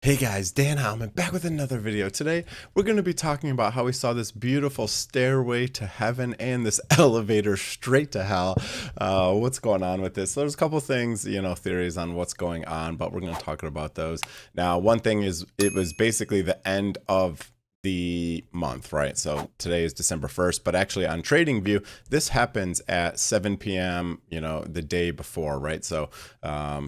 Hey guys, Dan Heilman back with another video. Today we're going to be talking about how we saw this beautiful stairway to heaven and this elevator straight to hell. What's going on with this? So there's a couple things, theories on what's going on, but we're going to talk about those. Now, one thing is it was basically the end of the month, right? So today is December 1st, but actually on TradingView, this happens at 7 p.m., the day before, right? So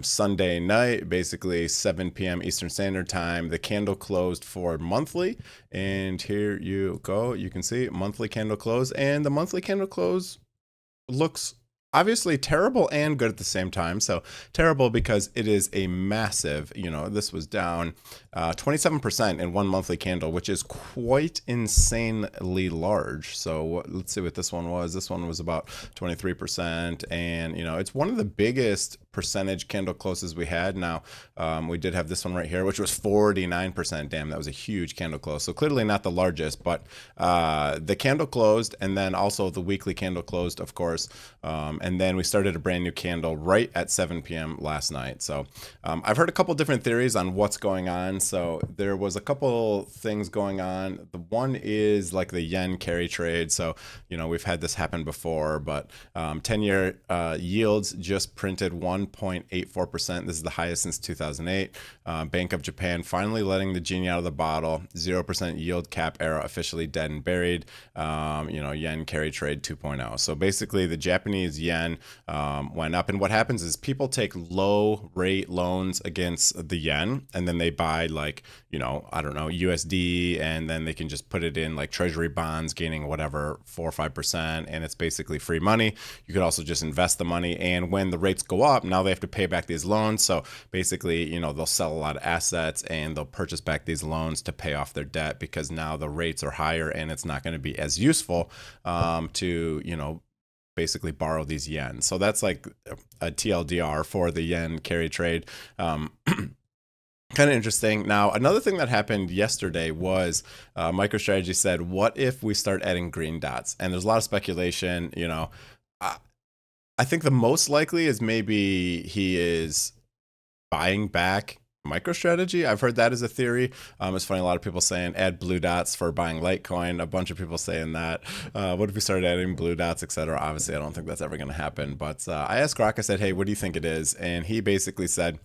Sunday night, basically 7 p.m. Eastern Standard Time, the candle closed for monthly. And here you go. You can see monthly candle close, and the monthly candle close looks obviously terrible and good at the same time. So terrible because it is a massive, this was down 27% in one monthly candle, which is quite insanely large. So let's see what this one was. This one was about 23%. And, it's one of the biggest percentage candle closes we had. Now, we did have this one right here, which was 49%. Damn, that was a huge candle close. So clearly not the largest, but the candle closed, and then also the weekly candle closed, of course. And then we started a brand new candle right at 7 p.m. last night. So I've heard a couple different theories on what's going on. So there was a couple things going on. The one is like the yen carry trade. So, we've had this happen before, but 10-year yields just printed 1.84%. This is the highest since 2008. Bank of Japan finally letting the genie out of the bottle. 0% yield cap era officially dead and buried. Yen carry trade 2.0. So basically the Japanese yen went up, and what happens is people take low rate loans against the yen, and then they buy USD, and then they can just put it in like treasury bonds, gaining whatever 4 or 5%, and it's basically free money. You could also just invest the money, and when the rates go up, now they have to pay back these loans. So basically, they'll sell a lot of assets and they'll purchase back these loans to pay off their debt, because now the rates are higher and it's not going to be as useful to basically borrow these yen. So that's like a TLDR for the yen carry trade. Kind of interesting. Now, another thing that happened yesterday was MicroStrategy said, what if we start adding green dots? And there's a lot of speculation. I think the most likely is maybe he is buying back MicroStrategy. I've heard that as a theory. It's funny, a lot of people saying add blue dots for buying Litecoin. A bunch of people saying that. What if we started adding blue dots, etc.? Obviously, I don't think that's ever going to happen. But I asked Grok, I said, hey, what do you think it is? And he basically said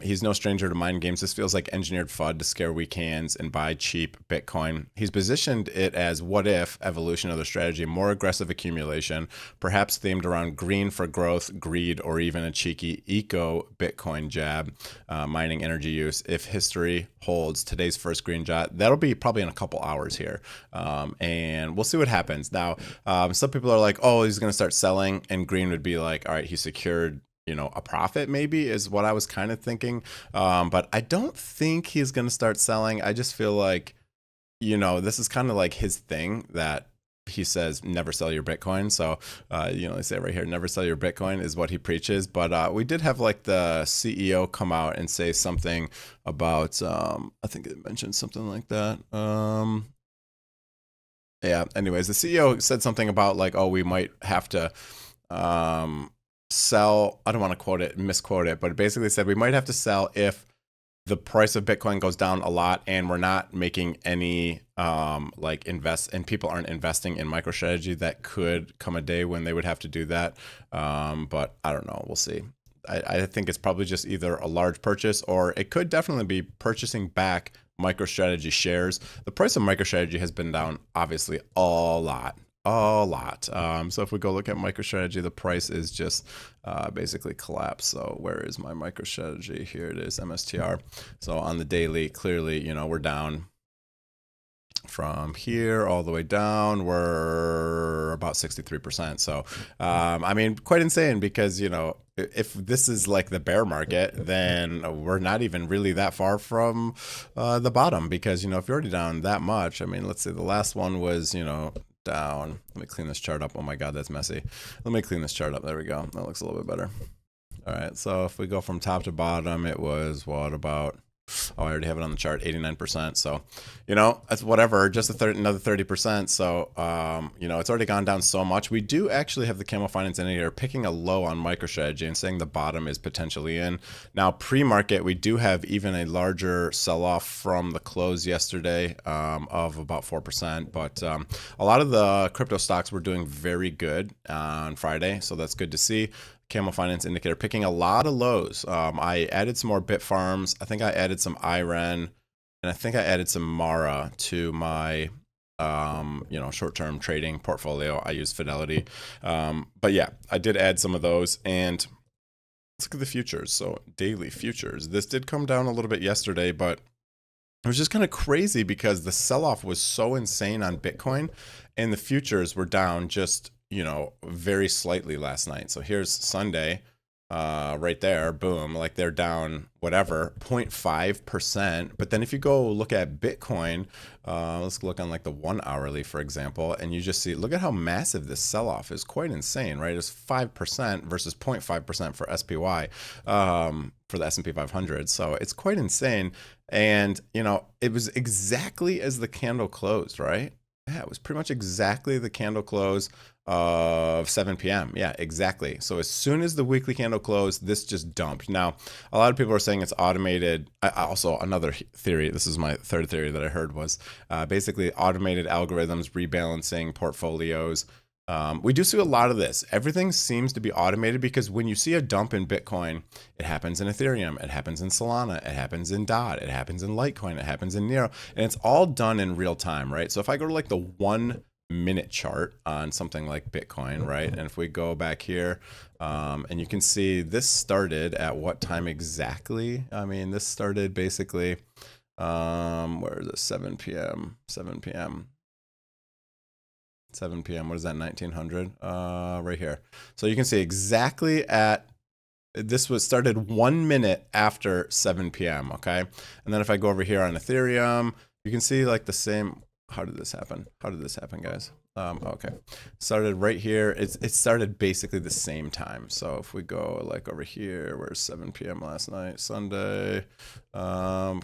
he's no stranger to mind games. This feels like engineered FUD to scare weak hands and buy cheap Bitcoin. He's positioned it as what if evolution of the strategy, more aggressive accumulation, perhaps themed around green for growth, greed, or even a cheeky eco Bitcoin jab, mining energy use. If history holds, today's first green dot, that'll be probably in a couple hours here, and we'll see what happens. Now, some people are like, oh, he's going to start selling, and green would be like, all right, he secured a profit, maybe, is what I was kind of thinking, but I don't think he's going to start selling. I just feel like this is kind of like his thing, that he says never sell your Bitcoin. So they say right here, never sell your Bitcoin is what he preaches. But we did have like the CEO come out and say something about I think it mentioned something like that. Yeah, anyways, the CEO said something about like, oh, we might have to sell. I don't want to misquote it, but it basically said we might have to sell if the price of Bitcoin goes down a lot and we're not making any invest, and people aren't investing in MicroStrategy. That could come a day when they would have to do that. But I don't know. We'll see. I think it's probably just either a large purchase, or it could definitely be purchasing back MicroStrategy shares. The price of MicroStrategy has been down obviously a lot. So if we go look at MicroStrategy, the price is just basically collapsed. So where is my MicroStrategy? Here it is, MSTR. So on the daily, clearly, we're down from here all the way down. We're about 63%. So, I mean, quite insane, because, if this is like the bear market, then we're not even really that far from the bottom, because, if you're already down that much, I mean, let's say the last one was, down. Let me clean this chart up. Oh my God, that's messy. Let me clean this chart up. There we go. That looks a little bit better. All right. So if we go from top to bottom, it was what, about Oh, I already have it on the chart, 89%. So, you know, that's whatever, just another 30%. So, you know, it's already gone down so much. We do actually have the Camel Finance indicator picking a low on MicroStrategy and saying the bottom is potentially in. Now, pre-market, we do have even a larger sell-off from the close yesterday of about 4%. But a lot of the crypto stocks were doing very good on Friday, so that's good to see. Camel Finance indicator picking a lot of lows. I added some more bit farms. I think I added some IREN, and I think I added some Mara to my you know, short-term trading portfolio. I use Fidelity, but yeah, I did add some of those. And let's look at the futures. So daily futures. This did come down a little bit yesterday, but it was just kind of crazy because the sell-off was so insane on Bitcoin, and the futures were down just, you know, very slightly last night. So here's Sunday, right there, boom, like they're down whatever 0.5%. But then if you go look at Bitcoin, let's look on like the 1 hourly, for example, and you just see, look at how massive this sell-off is. Quite insane, right? It's 5% versus 0.5% for SPY, for the S&P 500. So it's quite insane. And, you know, it was exactly as the candle closed, right? Yeah, it was pretty much exactly the candle close of 7 p.m. Yeah, exactly. So as soon as the weekly candle closed, this just dumped. Now, a lot of people are saying it's automated. Also, another theory, this is my third theory that I heard, was basically automated algorithms rebalancing portfolios. We do see a lot of this. Everything seems to be automated because when you see a dump in Bitcoin, it happens in Ethereum, it happens in Solana, it happens in DOT, it happens in Litecoin, it happens in Nero, and it's all done in real time, right? So if I go to like the 1 minute chart on something like Bitcoin, right? And if we go back here, and you can see this started at what time exactly? I mean, this started basically, where is it? 7 p.m. 7 p.m. 7 p.m. What is that? 1900? Right here. So you can see exactly at, this was started 1 minute after 7 p.m. Okay. And then if I go over here on Ethereum, you can see like the same. How did this happen? How did this happen, guys? Okay. Started right here. It started basically the same time. So if we go like over here, where's 7 p.m. last night, Sunday,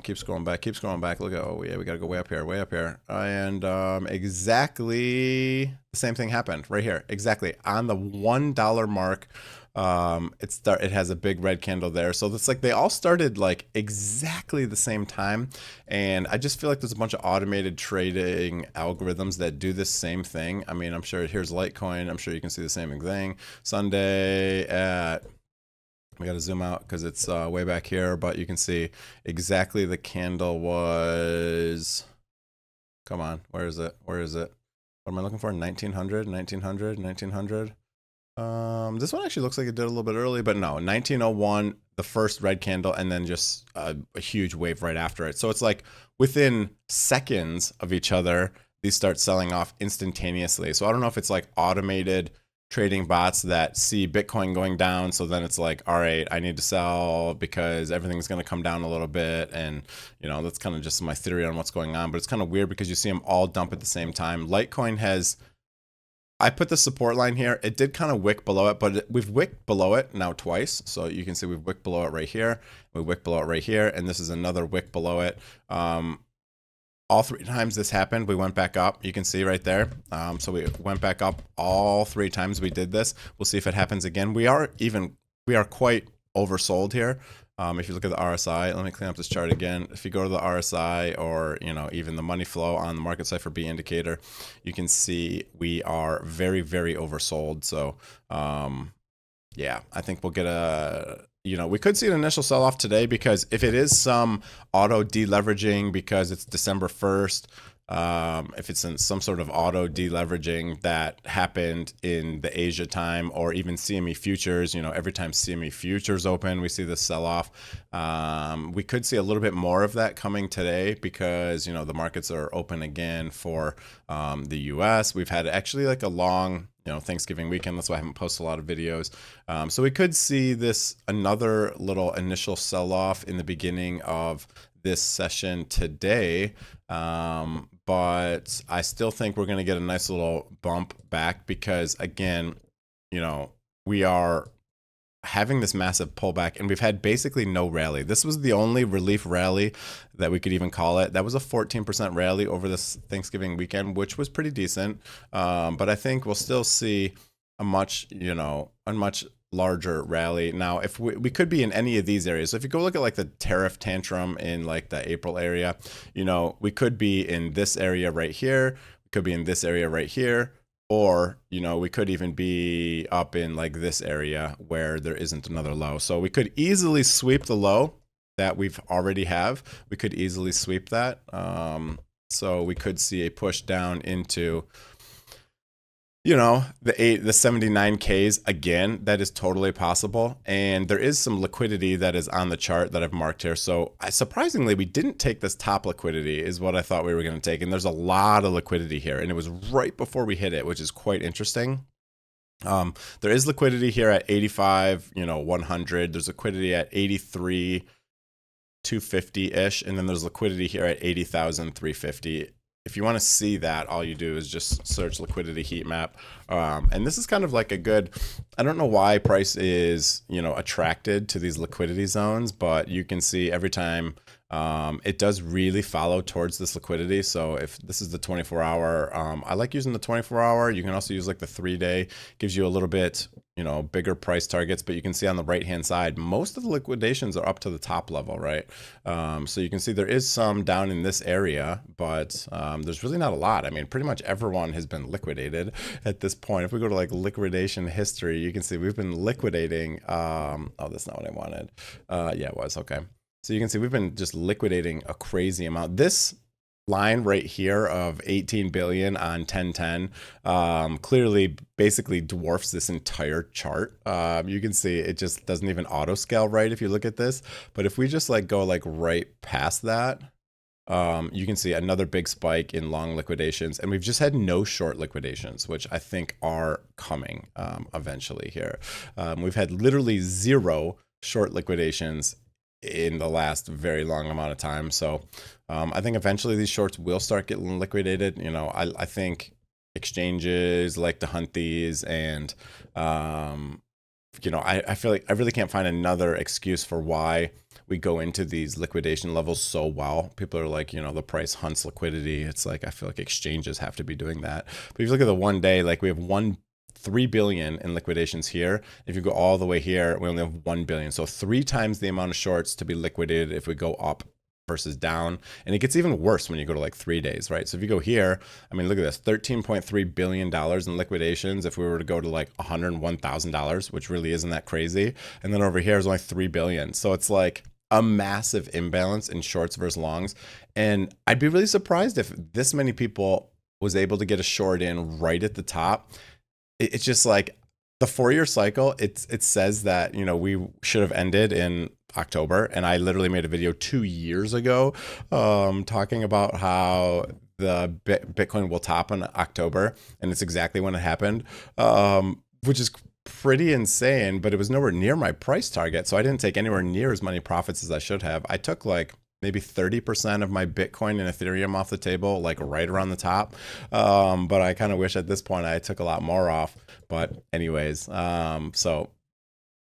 keeps going back. Look at, oh yeah, we got to go way up here. And exactly the same thing happened right here. Exactly on the $1 mark. It has a big red candle there. So it's like they all started like exactly the same time. And I just feel like there's a bunch of automated trading algorithms that do this same thing. I mean, I'm sure here's Litecoin. I'm sure you can see the same thing. Sunday at, we got to zoom out because it's way back here, but you can see exactly the candle was, come on, where is it? What am I looking for? 1900. This one actually looks like it did a little bit early, but no, 1901, the first red candle, and then just a huge wave right after it. So it's like within seconds of each other, these start selling off instantaneously. So I don't know if it's like automated trading bots that see Bitcoin going down. So then it's like, all right, I need to sell because everything's going to come down a little bit. And, you know, that's kind of just my theory on what's going on. But it's kind of weird because you see them all dump at the same time. Litecoin has, I put the support line here. It did kind of wick below it, but we've wicked below it now twice. So you can see we've wicked below it right here. We wicked below it right here. And this is another wick below it. All 3 times this happened, we went back up. You can see right there. So we went back up all 3 times we did this. We'll see if it happens again. We are quite oversold here. If you look at the RSI, let me clean up this chart again. If you go to the RSI or, you know, even the money flow on the market site for B indicator, you can see we are very, very oversold. So, yeah, I think we'll get a, you know, we could see an initial sell-off today because if it is some auto deleveraging because it's December 1st, if it's in some sort of auto deleveraging that happened in the Asia time or even CME futures, you know, every time CME futures open, we see the sell-off. We could see a little bit more of that coming today because, you know, the markets are open again for the US. We've had actually like a long, you know, Thanksgiving weekend. That's why I haven't posted a lot of videos. So we could see this another little initial sell-off in the beginning of this session today. But I still think we're going to get a nice little bump back because, again, you know, we are having this massive pullback, and we've had basically no rally. This was the only relief rally that we could even call it. That was a 14% rally over this Thanksgiving weekend, which was pretty decent. But I think we'll still see a much larger rally. Now, if we could be in any of these areas. So if you go look at like the tariff tantrum in like the April area, we could be in this area right here. We could be in this area right here. Or, we could even be up in like this area where there isn't another low. So we could easily sweep the low that we've already have. We could easily sweep that. So we could see a push down into, the 79Ks again. That is totally possible. And there is some liquidity that is on the chart that I've marked here. So surprisingly, we didn't take this top liquidity is what I thought we were going to take. And there's a lot of liquidity here. And it was right before we hit it, which is quite interesting. There is liquidity here at 85, 100. There's liquidity at 83, 250-ish. And then there's liquidity here at 80,350. If you want to see that, all you do is just search liquidity heat map. And this is kind of like a good, I don't know why price is, attracted to these liquidity zones, but you can see every time it does really follow towards this liquidity. So if this is the 24-hour, I like using the 24-hour. You can also use like the 3-day, gives you a little bit, bigger price targets, but you can see on the right-hand side, most of the liquidations are up to the top level, right? So you can see there is some down in this area, but there's really not a lot. I mean, pretty much everyone has been liquidated at this point. If we go to like liquidation history, you can see we've been liquidating. Oh, that's not what I wanted. Yeah, it was. Okay. So you can see we've been just liquidating a crazy amount. This line right here of 18 billion on 1010 clearly basically dwarfs this entire chart. You can see it just doesn't even auto scale right if you look at this. But if we just like go like right past that, you can see another big spike in long liquidations, and we've just had no short liquidations, which I think are coming eventually here. We've had literally 0 short liquidations in the last very long amount of time. So I think eventually these shorts will start getting liquidated. I think exchanges like to hunt these, and I feel like I really can't find another excuse for why we go into these liquidation levels so well. People are like, the price hunts liquidity. It's like, I feel like exchanges have to be doing that. But if you look at the 1 day, like we have 3 billion in liquidations here. If you go all the way here, we only have 1 billion. So 3 times the amount of shorts to be liquidated if we go up versus down. And it gets even worse when you go to like 3 days, right? So if you go here, I mean, look at this, $13.3 billion in liquidations. If we were to go to like $101,000, which really isn't that crazy. And then over here is only 3 billion. So it's like a massive imbalance in shorts versus longs. And I'd be really surprised if this many people was able to get a short in right at the top. It's just like the 4-year cycle. It says that, we should have ended in October. And I literally made a video 2 years ago talking about how the Bitcoin will top in October. And it's exactly when it happened, which is pretty insane, but it was nowhere near my price target. So I didn't take anywhere near as many profits as I should have. I took like maybe 30% of my Bitcoin and Ethereum off the table, like right around the top. But I kind of wish at this point I took a lot more off. But anyways, so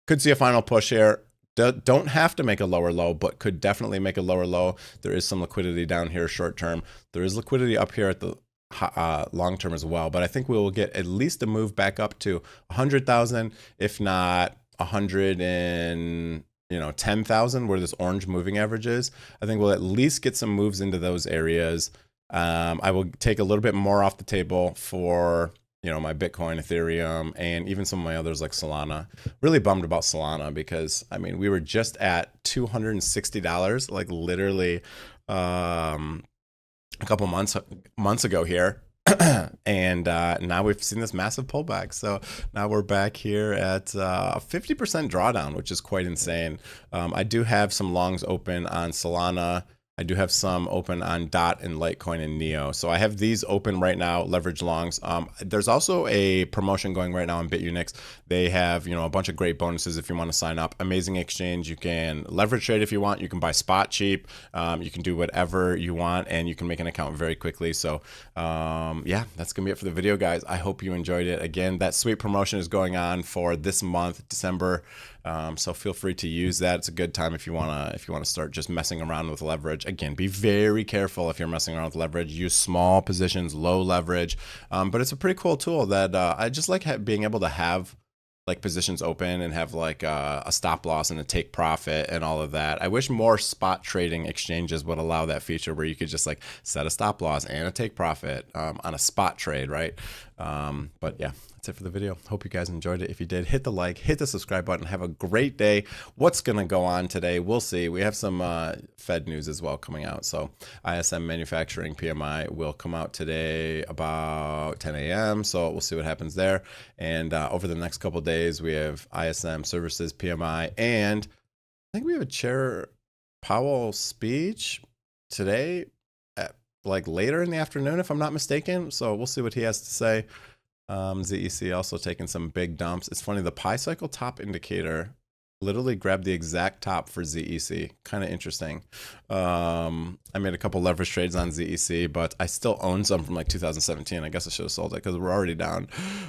could see a final push here. Don't have to make a lower low, but could definitely make a lower low. There is some liquidity down here short term. There is liquidity up here at the long term as well. But I think we will get at least a move back up to 100,000, if not 10,000, where this orange moving average is. I think we'll at least get some moves into those areas. I will take a little bit more off the table for my Bitcoin, Ethereum, and even some of my others like Solana. Really bummed about Solana because I mean we were just at $260 like literally a couple months ago here. And now we've seen this massive pullback. So now we're back here at a 50% drawdown, which is quite insane. I do have some longs open on Solana. I do have some open on DOT and Litecoin and Neo. So I have these open right now, leverage longs. There's also a promotion going right now on Bitunix. They have, a bunch of great bonuses if you want to sign up. Amazing exchange. You can leverage trade if you want. You can buy spot cheap. You can do whatever you want, and you can make an account very quickly. So yeah, that's going to be it for the video, guys. I hope you enjoyed it. Again, that sweet promotion is going on for this month, December So feel free to use that. It's a good time if you wanna start just messing around with leverage. Again, be very careful if you're messing around with leverage. Use small positions, low leverage. But it's a pretty cool tool that I just like being able to have like positions open and have like a stop loss and a take profit and all of that. I wish more spot trading exchanges would allow that feature where you could just like set a stop loss and a take profit on a spot trade, right? But yeah, that's it for the video. Hope you guys enjoyed it. If you did, hit the like, hit the subscribe button. Have a great day. What's going to go on today? We'll see. We have some Fed news as well coming out. So ISM manufacturing PMI will come out today about 10 a.m. So we'll see what happens there. And over the next couple of days, we have ISM services PMI. And I think we have a Chair Powell speech today at like later in the afternoon, if I'm not mistaken. So we'll see what he has to say. ZEC also taking some big dumps. It's funny, the pi cycle top indicator literally grabbed the exact top for ZEC. Kind of interesting. I made a couple leverage trades on ZEC, but I still own some from like 2017. I guess I should have sold it because we're already down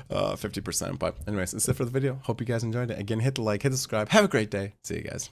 50%. But anyways, that's it for the video. Hope you guys enjoyed it. Again, hit the like, hit the subscribe. Have a great day. See you guys.